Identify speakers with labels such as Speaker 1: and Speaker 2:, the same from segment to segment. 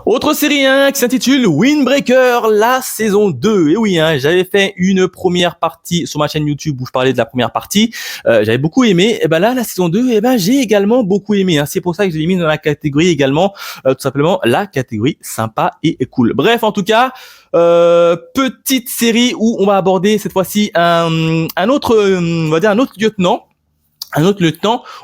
Speaker 1: Autre série qui s'intitule Windbreaker, la saison 2. Et oui, j'avais fait une première partie sur ma chaîne YouTube où je parlais de la première partie. J'avais beaucoup aimé. Et ben là, la saison 2, j'ai également beaucoup aimé. C'est pour ça que je l'ai mis dans la catégorie également, tout simplement, la catégorie sympa et cool. Bref, en tout cas, petite série où on va aborder cette fois-ci un autre, on va dire un autre lieutenant.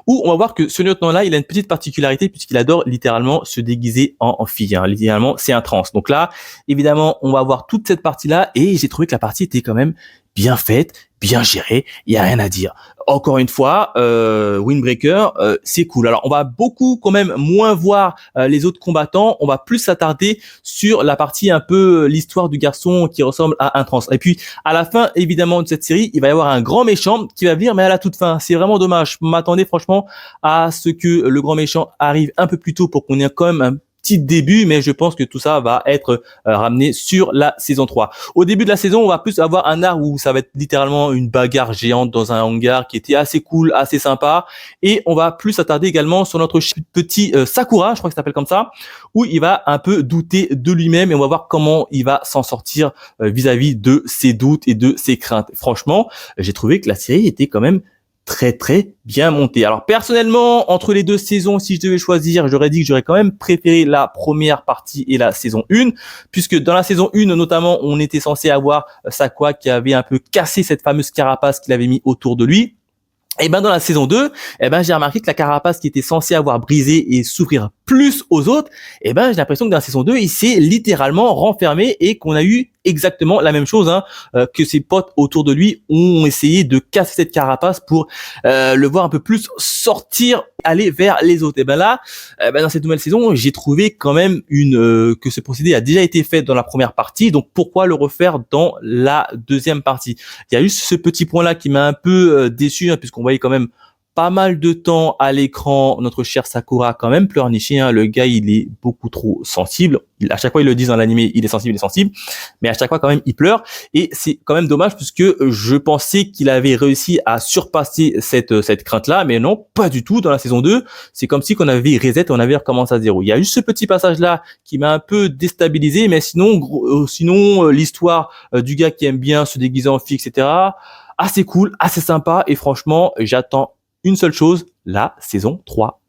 Speaker 1: Où on va voir que ce lieutenant-là, il a une petite particularité puisqu'il adore littéralement se déguiser en fille. Littéralement, c'est un trans. Donc là, évidemment, on va voir toute cette partie-là et j'ai trouvé que la partie était quand même bien faite, bien gérée. Il y a rien à dire. Encore une fois, Windbreaker, c'est cool. Alors, on va beaucoup quand même moins voir les autres combattants. On va plus s'attarder sur la partie un peu l'histoire du garçon qui ressemble à un trans. Et puis, à la fin, évidemment, de cette série, il va y avoir un grand méchant qui va venir, mais à la toute fin. C'est vraiment dommage. Je m'attendais franchement à ce que le grand méchant arrive un peu plus tôt pour qu'on ait quand même un petit début, mais je pense que tout ça va être ramené sur la saison 3. Au début de la saison, on va plus avoir un arc où ça va être littéralement une bagarre géante dans un hangar qui était assez cool, assez sympa, et on va plus s'attarder également sur notre petit Sakura, je crois que ça s'appelle comme ça, où il va un peu douter de lui-même et on va voir comment il va s'en sortir vis-à-vis de ses doutes et de ses craintes. Franchement, j'ai trouvé que la série était quand même très bien monté. Alors personnellement, entre les deux saisons, si je devais choisir, j'aurais dit que j'aurais quand même préféré la première partie et la saison 1, puisque dans la saison 1 notamment, on était censé avoir Sakura qui avait un peu cassé cette fameuse carapace qu'il avait mis autour de lui. Et dans la saison 2, j'ai remarqué que la carapace qui était censée avoir brisé et s'ouvrir plus aux autres, j'ai l'impression que dans la saison 2, il s'est littéralement renfermé et qu'on a eu exactement la même chose, que ses potes autour de lui ont essayé de casser cette carapace pour le voir un peu plus sortir, aller vers les autres. Et là, dans cette nouvelle saison, j'ai trouvé quand même que ce procédé a déjà été fait dans la première partie, donc pourquoi le refaire dans la deuxième partie? Il y a eu ce petit point-là qui m'a un peu déçu, puisqu'on voyait quand même pas mal de temps à l'écran notre cher Sakura quand même pleurnicher. Le gars, il est beaucoup trop sensible. À chaque fois, ils le disent dans l'animé, il est sensible, mais à chaque fois quand même, il pleure. Et c'est quand même dommage puisque je pensais qu'il avait réussi à surpasser cette crainte-là, mais non, pas du tout. Dans la saison 2, c'est comme si qu'on avait reset, on avait recommencé à zéro. Il y a juste ce petit passage-là qui m'a un peu déstabilisé, mais sinon, l'histoire du gars qui aime bien se déguiser en fille, etc., assez cool, assez sympa, et franchement, j'attends une seule chose, la saison 3.